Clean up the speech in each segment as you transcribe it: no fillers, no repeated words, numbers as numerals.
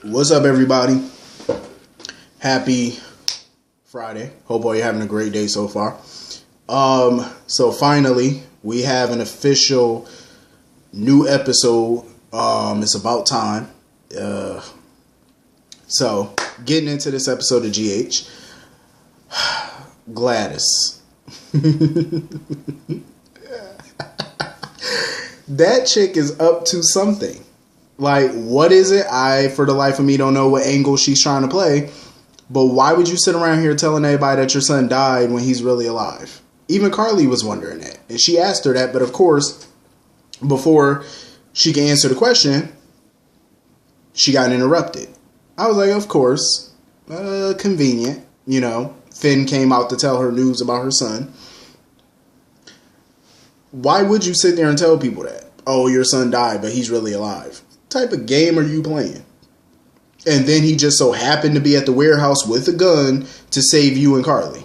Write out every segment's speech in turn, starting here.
What's up, everybody? Happy Friday. Hope all you're having a great day so far. So finally, we have an official new episode. It's about time. So getting into this episode of GH, Gladys. That chick is up to something. Like, what is it? I, for the life of me, don't know what angle she's trying to play. But why would you sit around here telling everybody that your son died when he's really alive? Even Carly was wondering that. And she asked her that. But of course, before she could answer the question, she got interrupted. I was like, of course. Convenient. You know, Finn came out to tell her news about her son. Why would you sit there and tell people that? Oh, your son died, but he's really alive. What type of game are you playing? And then he just so happened to be at the warehouse with a gun to save you and Carly.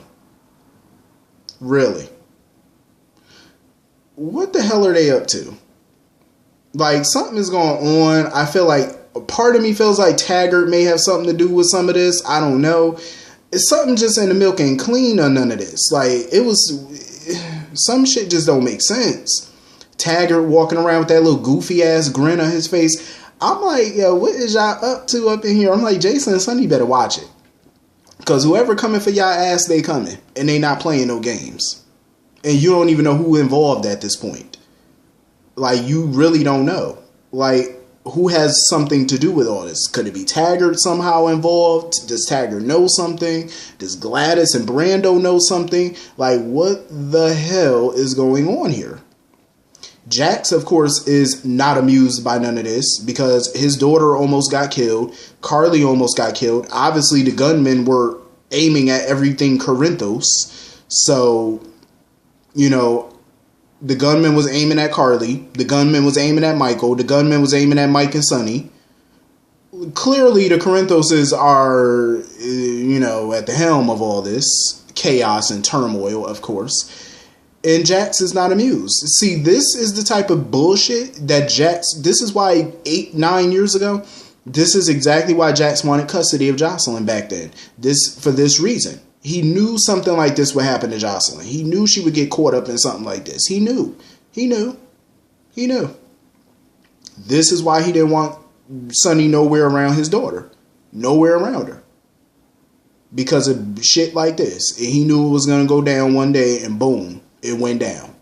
Really? What the hell are they up to? Like, something is going on. I feel like a part of me feels like Taggart may have something to do with some of this. I don't know. It's something just in the milk ain't clean or none of this. Like, it was... Some shit just don't make sense. Taggart walking around with that little goofy ass grin on his face. I'm like, yo, what is y'all up to up in here? I'm like, Jason and Sonny better watch it. Because whoever coming for y'all ass, they coming. And they not playing no games. And you don't even know who involved at this point. Like, you really don't know. Like, who has something to do with all this? Could it be Taggart somehow involved? Does Taggart know something? Does Gladys and Brando know something? Like, what the hell is going on here? Jax, of course, is not amused by none of this because his daughter almost got killed. Carly almost got killed. Obviously, the gunmen were aiming at everything Corinthos. So, you know, the gunman was aiming at Carly. The gunman was aiming at Michael. The gunman was aiming at Mike and Sonny. Clearly, the Corinthoses are, you know, at the helm of all this chaos and turmoil, of course. And Jax is not amused. See, this is the type of bullshit that Jax... This is why 8-9 years ago, this is exactly why Jax wanted custody of Jocelyn back then. For this reason. He knew something like this would happen to Jocelyn. He knew she would get caught up in something like this. He knew. This is why he didn't want Sonny nowhere around his daughter. Nowhere around her. Because of shit like this. And he knew it was going to go down one day and boom, it went down.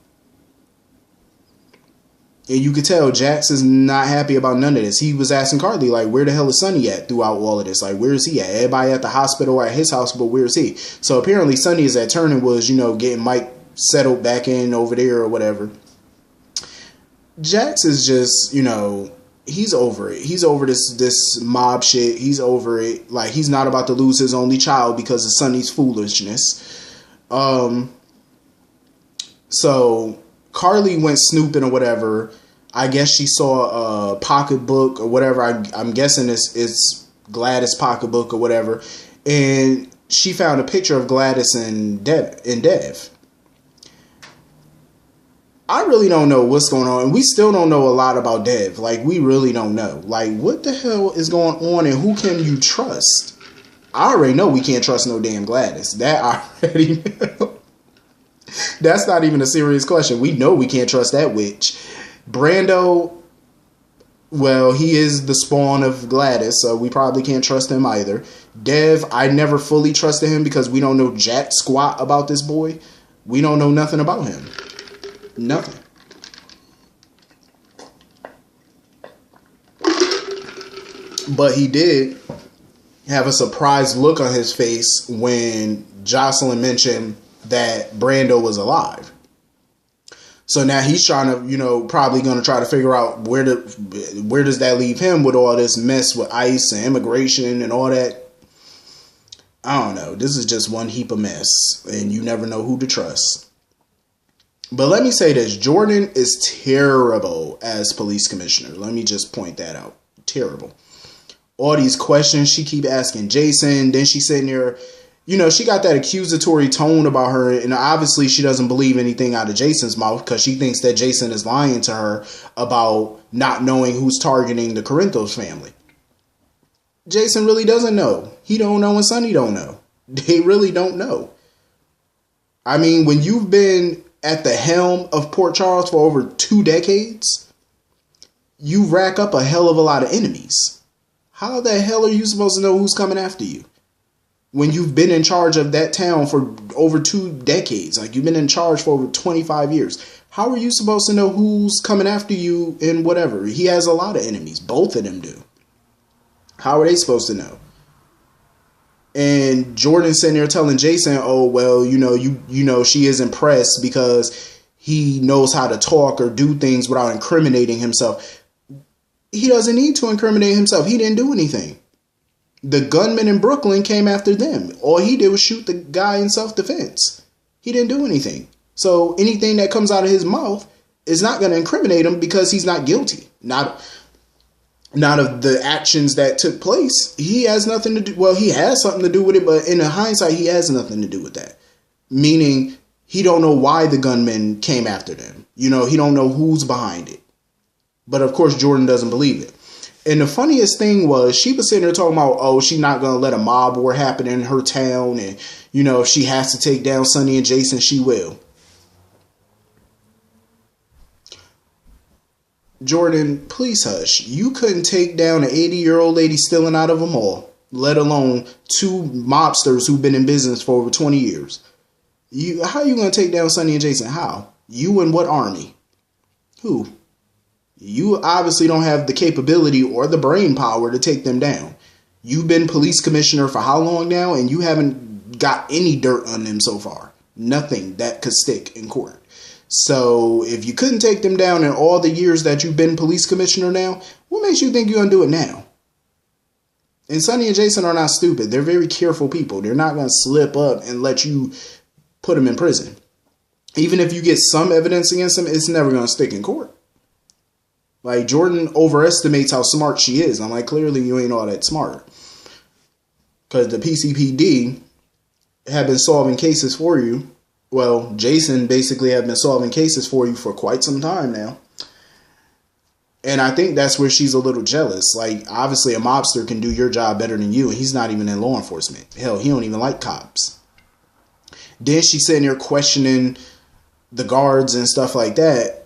And you could tell Jax is not happy about none of this. He was asking Carly, like, where the hell is Sonny at throughout all of this? Like, where is he at? Everybody at the hospital or at his house, but where is he? So apparently Sonny is at Turner was, you know, getting Mike settled back in over there or whatever. Jax is just, you know, he's over it. He's over this mob shit. He's over it. Like, he's not about to lose his only child because of Sonny's foolishness. So Carly went snooping or whatever. I guess she saw a pocketbook or whatever. I'm guessing it's Gladys' pocketbook or whatever. And she found a picture of Gladys and Dev. I really don't know what's going on. And we still don't know a lot about Dev. Like, we really don't know. Like, what the hell is going on and who can you trust? I already know we can't trust no damn Gladys. That I already know. That's not even a serious question. We know we can't trust that witch. Brando, well, he is the spawn of Gladys, so we probably can't trust him either. Dev, I never fully trusted him because we don't know jack squat about this boy. We don't know nothing about him. Nothing. But he did have a surprised look on his face when Jocelyn mentioned that Brando was alive. So now he's trying to, you know, probably going to try to figure out where does that leave him with all this mess with ICE and immigration and all that. I don't know. This is just one heap of mess and you never know who to trust. But let me say this. Jordan is terrible as police commissioner. Let me just point that out. Terrible. All these questions she keep asking Jason. Then she's sitting there, you know, she got that accusatory tone about her. And obviously she doesn't believe anything out of Jason's mouth because she thinks that Jason is lying to her about not knowing who's targeting the Corinthos family. Jason really doesn't know. He don't know and Sonny don't know. They really don't know. I mean, when you've been at the helm of Port Charles for over 2 decades, you rack up a hell of a lot of enemies. How the hell are you supposed to know who's coming after you? When you've been in charge of that town for over 2 decades, like you've been in charge for over 25 years. How are you supposed to know who's coming after you and whatever? He has a lot of enemies. Both of them do. How are they supposed to know? And Jordan's sitting there telling Jason, oh, well, you know, she is impressed because he knows how to talk or do things without incriminating himself. He doesn't need to incriminate himself. He didn't do anything. The gunman in Brooklyn came after them. All he did was shoot the guy in self-defense. He didn't do anything. So anything that comes out of his mouth is not going to incriminate him because he's not guilty. Not of the actions that took place. He has nothing to do. Well, he has something to do with it, but in hindsight, he has nothing to do with that. Meaning, he don't know why the gunman came after them. You know, he don't know who's behind it. But of course, Jordan doesn't believe it. And the funniest thing was, she was sitting there talking about, oh, she's not going to let a mob war happen in her town. And, you know, if she has to take down Sonny and Jason, she will. Jordan, please hush. You couldn't take down an 80-year-old lady stealing out of a mall, let alone 2 mobsters who've been in business for over 20 years. How are you going to take down Sonny and Jason? How? You and what army? Who? You obviously don't have the capability or the brain power to take them down. You've been police commissioner for how long now, and you haven't got any dirt on them so far. Nothing that could stick in court. So if you couldn't take them down in all the years that you've been police commissioner now, what makes you think you're going to do it now? And Sonny and Jason are not stupid. They're very careful people. They're not going to slip up and let you put them in prison. Even if you get some evidence against them, it's never going to stick in court. Like, Jordan overestimates how smart she is. I'm like, clearly you ain't all that smart. Because the PCPD have been solving cases for you. Well, Jason basically have been solving cases for you for quite some time now. And I think that's where she's a little jealous. Like, obviously a mobster can do your job better than you, and he's not even in law enforcement. Hell, he don't even like cops. Then she's sitting there questioning the guards and stuff like that.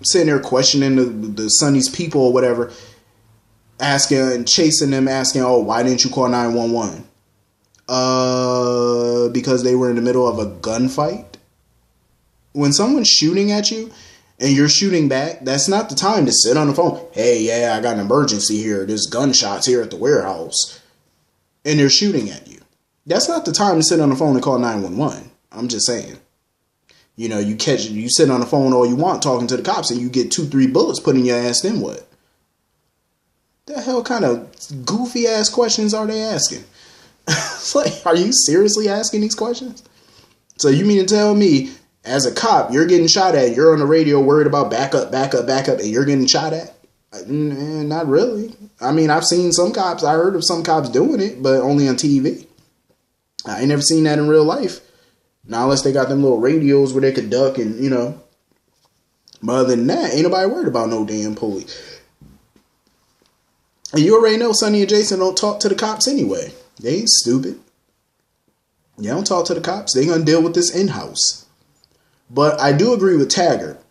Sitting there questioning the Sonny's people or whatever. Asking and chasing them, asking, oh, why didn't you call 911? Because they were in the middle of a gunfight. When someone's shooting at you and you're shooting back, that's not the time to sit on the phone. Hey, yeah, I got an emergency here. There's gunshots here at the warehouse. And they're shooting at you. That's not the time to sit on the phone and call 911. I'm just saying. You know, you sit on the phone all you want talking to the cops and you get 2-3 bullets put in your ass, then what? The hell kind of goofy ass questions are they asking? It's like, are you seriously asking these questions? So you mean to tell me, as a cop, you're getting shot at, you're on the radio worried about backup, and you're getting shot at? Not really. I mean, I've seen some cops, I heard of some cops doing it, but only on TV. I ain't never seen that in real life. Now, unless they got them little radios where they could duck and, you know. But other than that, ain't nobody worried about no damn police. And you already know Sonny and Jason don't talk to the cops anyway. They ain't stupid. They don't talk to the cops. They gonna deal with this in-house. But I do agree with Taggart.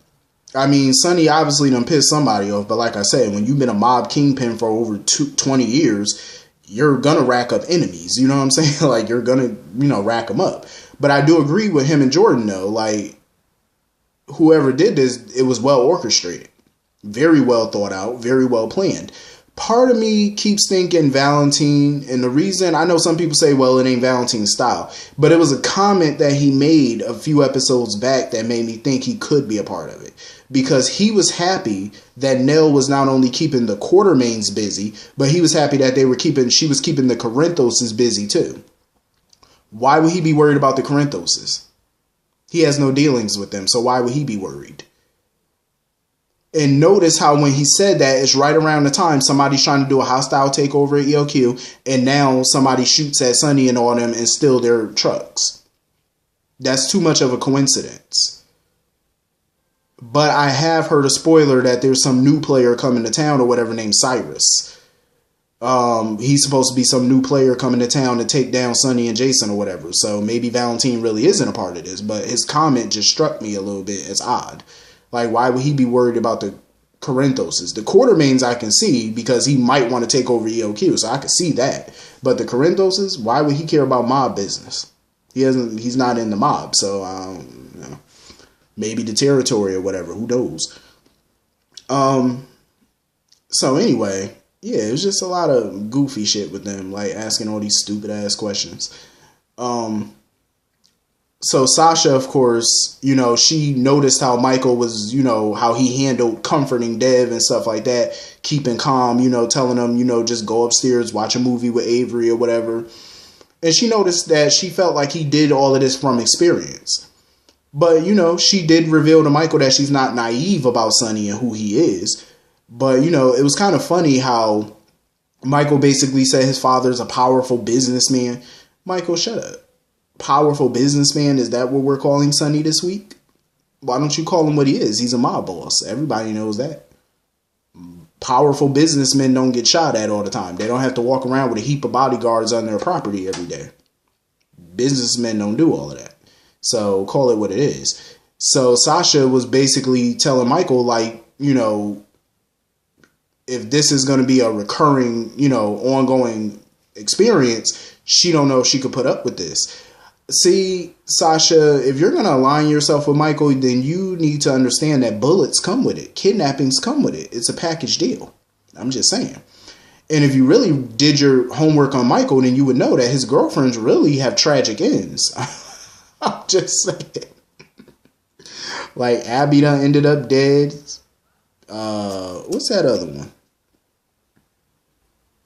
I mean, Sonny obviously done pissed somebody off. But like I said, when you've been a mob kingpin for over 20 years, you're gonna rack up enemies. You know what I'm saying? Like, you're gonna, rack them up. But I do agree with him and Jordan, though. Like, whoever did this, it was well orchestrated. Very well thought out. Very well planned. Part of me keeps thinking Valentine, and the reason, I know some people say, well, it ain't Valentine's style, but it was a comment that he made a few episodes back that made me think he could be a part of it. Because he was happy that Nell was not only keeping the Quartermains busy, but he was happy that she was keeping the Corinthoses busy too. Why would he be worried about the Corinthoses? He has no dealings with them, so why would he be worried? And notice how when he said that, it's right around the time somebody's trying to do a hostile takeover at ELQ, and now somebody shoots at Sonny and all them and steal their trucks. That's too much of a coincidence. But I have heard a spoiler that there's some new player coming to town or whatever named Cyrus. He's supposed to be some new player coming to town to take down Sonny and Jason or whatever. So maybe Valentine really isn't a part of this. But his comment just struck me a little bit as odd. Like, why would he be worried about the Corinthoses? The Quartermains I can see because he might want to take over EOQ. So I can see that. But the Corinthoses, why would he care about mob business? He's not in the mob. So, you know, maybe the territory or whatever. Who knows? So anyway, yeah, it was just a lot of goofy shit with them, like asking all these stupid ass questions. So Sasha, of course, you know, she noticed how Michael was, you know, how he handled comforting Dev and stuff like that, keeping calm, you know, telling him, you know, just go upstairs, watch a movie with Avery or whatever. And she noticed that she felt like he did all of this from experience. But, you know, she did reveal to Michael that she's not naive about Sonny and who he is. But, you know, it was kind of funny how Michael basically said his father's a powerful businessman. Michael, shut up. Powerful businessman? Is that what we're calling Sonny this week? Why don't you call him what he is? He's a mob boss. Everybody knows that. Powerful businessmen don't get shot at all the time. They don't have to walk around with a heap of bodyguards on their property every day. Businessmen don't do all of that. So call it what it is. So Sasha was basically telling Michael, like, you know, if this is going to be a recurring, you know, ongoing experience, she don't know if she could put up with this. See, Sasha, if you're going to align yourself with Michael, then you need to understand that bullets come with it. Kidnappings come with it. It's a package deal. I'm just saying. And if you really did your homework on Michael, then you would know that his girlfriends really have tragic ends. I'm just saying. Like, Abby done ended up dead. What's that other one?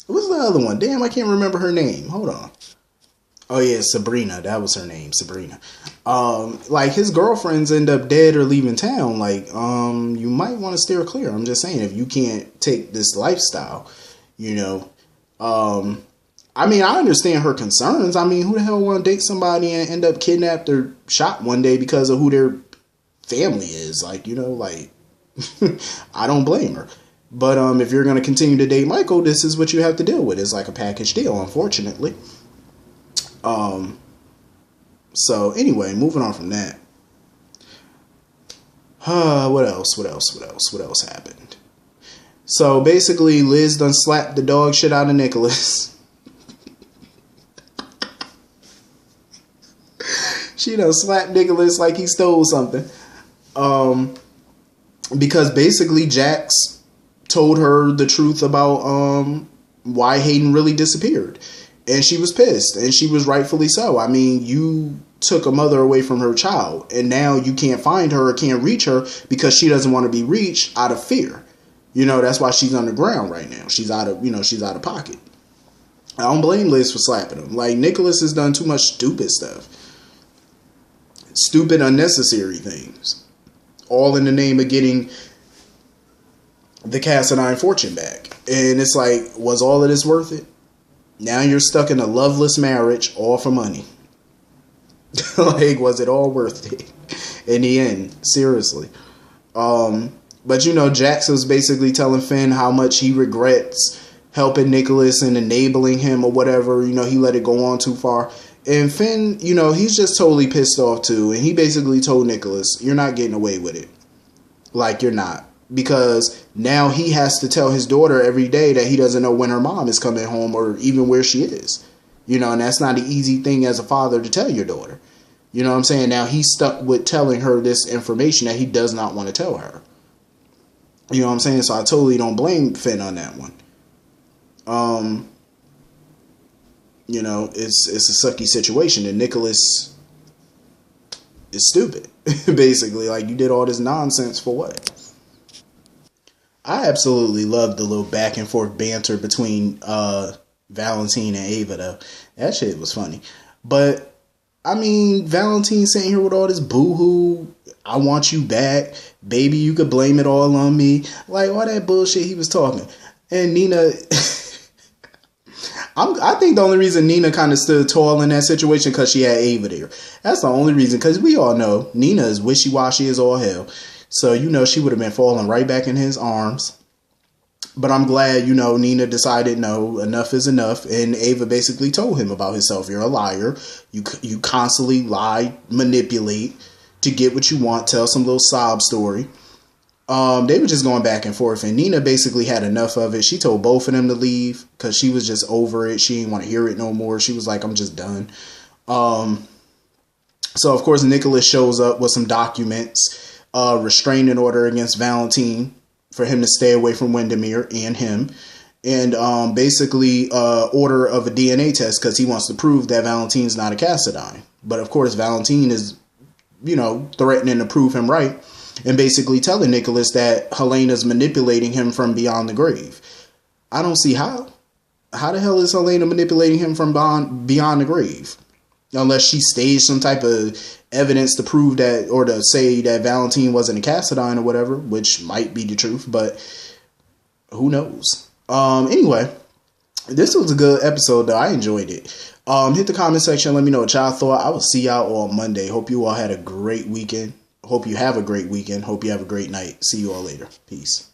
What's the other one? Damn, I can't remember her name. Hold on. Oh yeah, Sabrina. That was her name, Sabrina. Like, his girlfriends end up dead or leaving town. Like, you might want to steer clear. I'm just saying, if you can't take this lifestyle, you know. I mean, I understand her concerns. I mean, who the hell want to date somebody and end up kidnapped or shot one day because of who their family is? Like, you know, like, I don't blame her. But if you're going to continue to date Michael, this is what you have to deal with. It's like a package deal, unfortunately. So anyway, moving on from that. What else happened? So basically, Liz done slapped the dog shit out of Nicholas. She done slapped Nicholas like he stole something. Because basically Jax told her the truth about why Hayden really disappeared. And she was pissed, and she was rightfully so. I mean, you took a mother away from her child, and now you can't find her or can't reach her because she doesn't want to be reached out of fear. You know, that's why she's underground right now. She's out of pocket. I don't blame Liz for slapping him. Like, Nicholas has done too much stupid stuff. Stupid, unnecessary things. All in the name of getting the Cassadine fortune back. And it's like, was all of this worth it? Now you're stuck in a loveless marriage, all for money. Like, was it all worth it? In the end, seriously. But, you know, Jax was basically telling Finn how much he regrets helping Nicholas and enabling him or whatever. You know, he let it go on too far. And Finn, you know, he's just totally pissed off too. And he basically told Nicholas, you're not getting away with it. Like, you're not. Because now he has to tell his daughter every day that he doesn't know when her mom is coming home or even where she is. You know, and that's not an easy thing as a father to tell your daughter. You know what I'm saying? Now he's stuck with telling her this information that he does not want to tell her. You know what I'm saying? So I totally don't blame Finn on that one. You know, it's a sucky situation, and Nicholas is stupid. Basically, like, you did all this nonsense for what? I absolutely loved the little back and forth banter between Valentine and Ava, though. That shit was funny. But, I mean, Valentine sitting here with all this boo-hoo, I want you back, baby, you could blame it all on me. Like, all that bullshit he was talking. And Nina, I think the only reason Nina kind of stood tall in that situation because she had Ava there. That's the only reason, because we all know Nina is wishy-washy as all hell. So, she would have been falling right back in his arms. But I'm glad, Nina decided, no, enough is enough. And Ava basically told him about himself. You're a liar. You constantly lie, manipulate to get what you want, tell some little sob story. They were just going back and forth. And Nina basically had enough of it. She told both of them to leave because she was just over it. She didn't want to hear it no more. She was like, I'm just done. So, of course, Nicholas shows up with some documents, restraining order against Valentine for him to stay away from Windermere and him. And basically order of a DNA test because he wants to prove that Valentine's not a Cassadine. But, of course, Valentine is, threatening to prove him right and basically telling Nicholas that Helena's manipulating him from beyond the grave. I don't see how. How the hell is Helena manipulating him from beyond the grave? Unless she staged some type of evidence to prove that, or to say that Valentine wasn't a Cassadine or whatever, which might be the truth, but who knows? Anyway, this was a good episode though. I enjoyed it. Hit the comment section. Let me know what y'all thought. I will see y'all on Monday. Hope you all had a great weekend. Hope you have a great weekend. Hope you have a great night. See you all later. Peace.